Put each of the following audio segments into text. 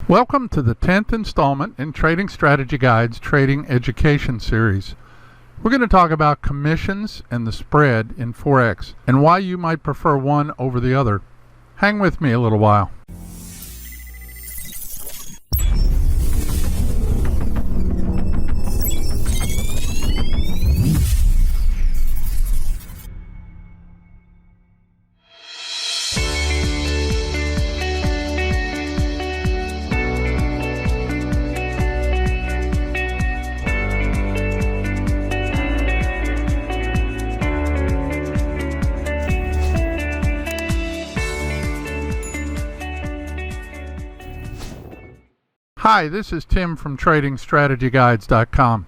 Welcome to the 10th installment in Trading Strategy Guide's Trading Education Series. We're going to talk about commissions and the spread in Forex and why you might prefer one over the other. Hang with me a little while. Hi, this is Tim from TradingStrategyGuides.com.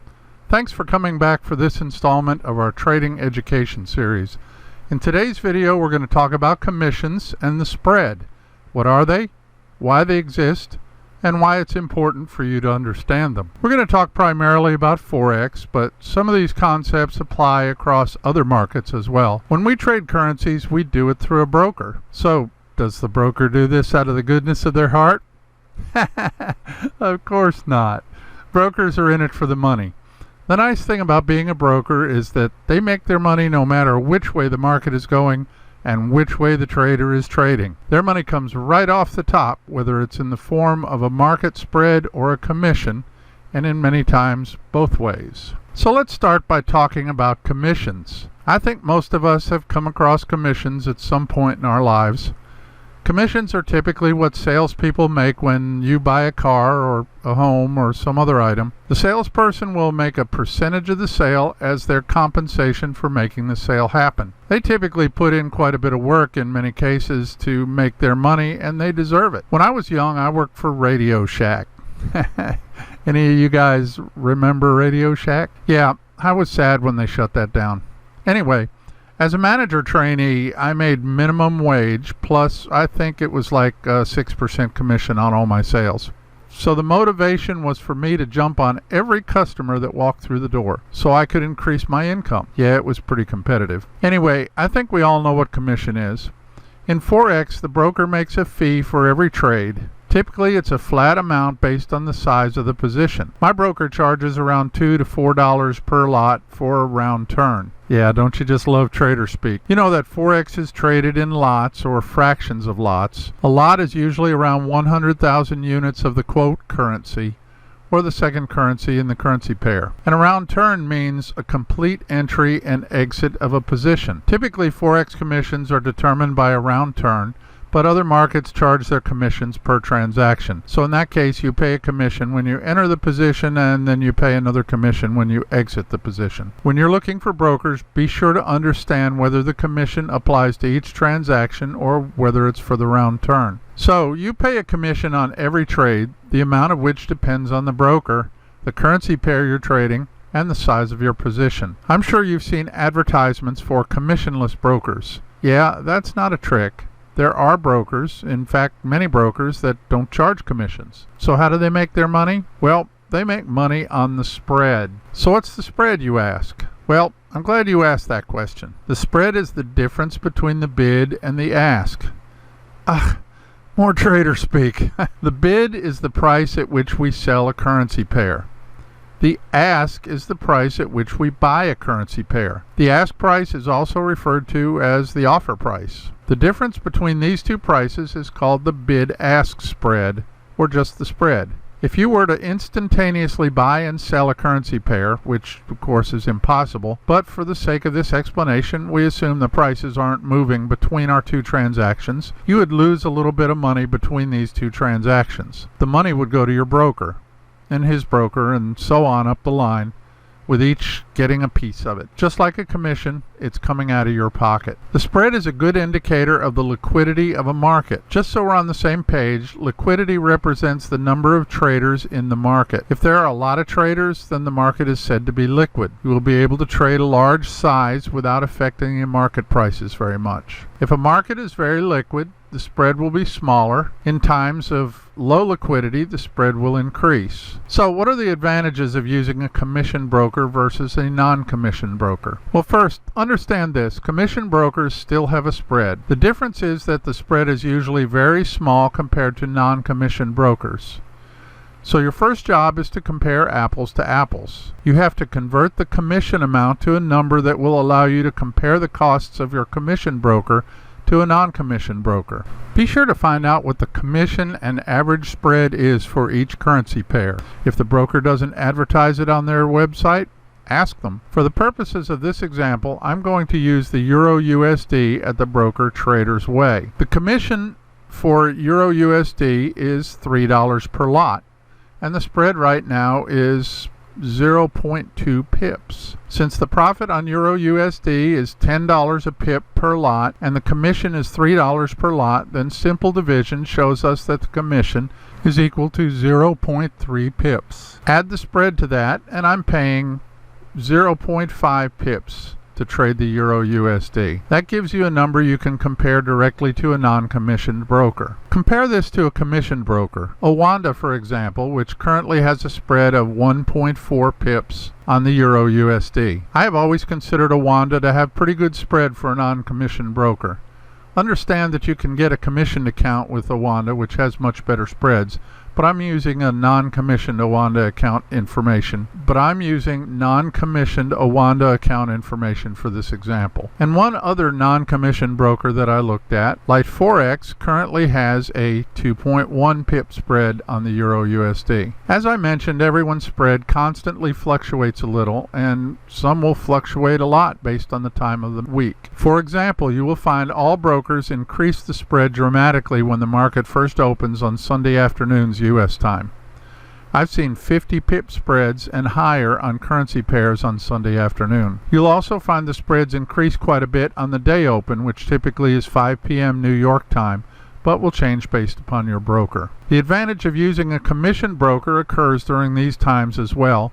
Thanks for coming back for this installment of our Trading Education Series. In today's video, we're going to talk about commissions and the spread. What are they, why they exist, and why it's important for you to understand them. We're going to talk primarily about Forex, but some of these concepts apply across other markets as well. When we trade currencies, we do it through a broker. So, does the broker do this out of the goodness of their heart? Of course not. Brokers are in it for the money. The nice thing about being a broker is that they make their money no matter which way the market is going and which way the trader is trading. Their money comes right off the top, whether it's in the form of a market spread or a commission, and in many times both ways. So let's start by talking about commissions. I think most of us have come across commissions at some point in our lives. Commissions are typically what salespeople make when you buy a car or a home or some other item. The salesperson will make a percentage of the sale as their compensation for making the sale happen. They typically put in quite a bit of work in many cases to make their money, and they deserve it. When I was young, I worked for Radio Shack. Any of you guys remember Radio Shack? Yeah, I was sad when they shut that down. Anyway, as a manager trainee, I made minimum wage, plus I think it was like 6% commission on all my sales. So the motivation was for me to jump on every customer that walked through the door so I could increase my income. Yeah, it was pretty competitive. Anyway, I think we all know what commission is. In Forex, the broker makes a fee for every trade. Typically, it's a flat amount based on the size of the position. My broker charges around $2 to $4 per lot for a round turn. Yeah, don't you just love trader speak? You know that Forex is traded in lots or fractions of lots. A lot is usually around 100,000 units of the quote currency, or the second currency in the currency pair. And a round turn means a complete entry and exit of a position. Typically, Forex commissions are determined by a round turn, but other markets charge their commissions per transaction. So in that case, you pay a commission when you enter the position, and then you pay another commission when you exit the position. When you're looking for brokers, be sure to understand whether the commission applies to each transaction or whether it's for the round turn. So you pay a commission on every trade, the amount of which depends on the broker, the currency pair you're trading, and the size of your position. I'm sure you've seen advertisements for commissionless brokers. Yeah, that's not a trick. There are brokers, in fact many brokers, that don't charge commissions. So how do they make their money? Well, they make money on the spread. So what's the spread, you ask? Well, I'm glad you asked that question. The spread is the difference between the bid and the ask. More trader speak. The bid is the price at which we sell a currency pair. The ask is the price at which we buy a currency pair. The ask price is also referred to as the offer price. The difference between these two prices is called the bid-ask spread, or just the spread. If you were to instantaneously buy and sell a currency pair, which of course is impossible, but for the sake of this explanation, we assume the prices aren't moving between our two transactions, you would lose a little bit of money between these two transactions. The money would go to your broker, and his broker, and so on up the line, with each getting a piece of it. Just like a commission, it's coming out of your pocket. The spread is a good indicator of the liquidity of a market. Just so we're on the same page, liquidity represents the number of traders in the market. If there are a lot of traders, then the market is said to be liquid. You will be able to trade a large size without affecting your market prices very much. If a market is very liquid, the spread will be smaller. In times of low liquidity, the spread will increase. So what are the advantages of using a commission broker versus a non-commission broker? Well, first, understand this. Commission brokers still have a spread. The difference is that the spread is usually very small compared to non-commission brokers. So your first job is to compare apples to apples. You have to convert the commission amount to a number that will allow you to compare the costs of your commission broker to a non-commission broker. Be sure to find out what the commission and average spread is for each currency pair. If the broker doesn't advertise it on their website, ask them. For the purposes of this example, I'm going to use the Euro USD at the broker Traders Way. The commission for Euro USD is $3 per lot, and the spread right now is 0.2 pips. Since the profit on Euro USD is $10 a pip per lot and the commission is $3 per lot, then simple division shows us that the commission is equal to 0.3 pips. Add the spread to that, and I'm paying 0.5 pips to trade the Euro USD. That gives you a number you can compare directly to a non-commissioned broker. Compare this to a commissioned broker. Oanda, for example, which currently has a spread of 1.4 pips on the Euro USD. I have always considered Oanda to have pretty good spread for a non-commissioned broker. Understand that you can get a commissioned account with Oanda, which has much better spreads, but I'm using a non-commissioned Oanda account information. For this example. And one other non-commissioned broker that I looked at, LightForex, currently has a 2.1 pip spread on the Euro USD. As I mentioned, everyone's spread constantly fluctuates a little, and some will fluctuate a lot based on the time of the week. For example, you will find all brokers increase the spread dramatically when the market first opens on Sunday afternoons U.S. time. I've seen 50 pip spreads and higher on currency pairs on Sunday afternoon. You'll also find the spreads increase quite a bit on the day open, which typically is 5 p.m. New York time, but will change based upon your broker. The advantage of using a commissioned broker occurs during these times as well,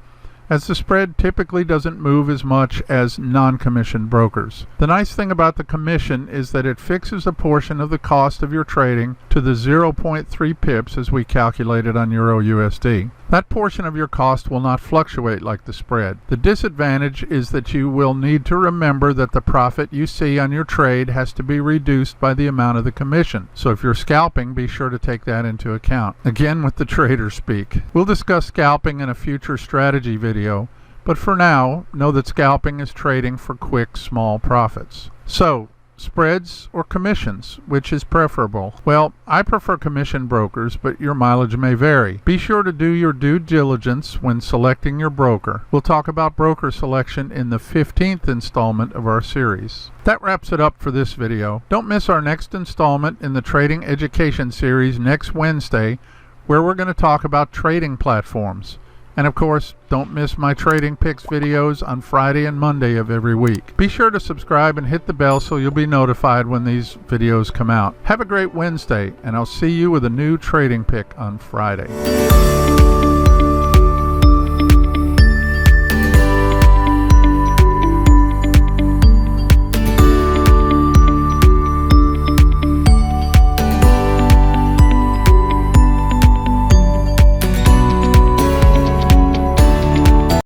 as the spread typically doesn't move as much as non-commissioned brokers. The nice thing about the commission is that it fixes a portion of the cost of your trading to the 0.3 pips as we calculated on Euro USD. That portion of your cost will not fluctuate like the spread. The disadvantage is that you will need to remember that the profit you see on your trade has to be reduced by the amount of the commission. So if you're scalping, be sure to take that into account. Again, with the trader speak. We'll discuss scalping in a future strategy video, but for now, know that scalping is trading for quick, small profits. So, spreads or commissions, which is preferable? Well, I prefer commission brokers, but your mileage may vary. Be sure to do your due diligence when selecting your broker. We'll talk about broker selection in the 15th installment of our series. That wraps it up for this video. Don't miss our next installment in the Trading Education series next Wednesday, where we're going to talk about trading platforms. And of course, don't miss my Trading Picks videos on Friday and Monday of every week. Be sure to subscribe and hit the bell so you'll be notified when these videos come out. Have a great Wednesday, and I'll see you with a new Trading Pick on Friday.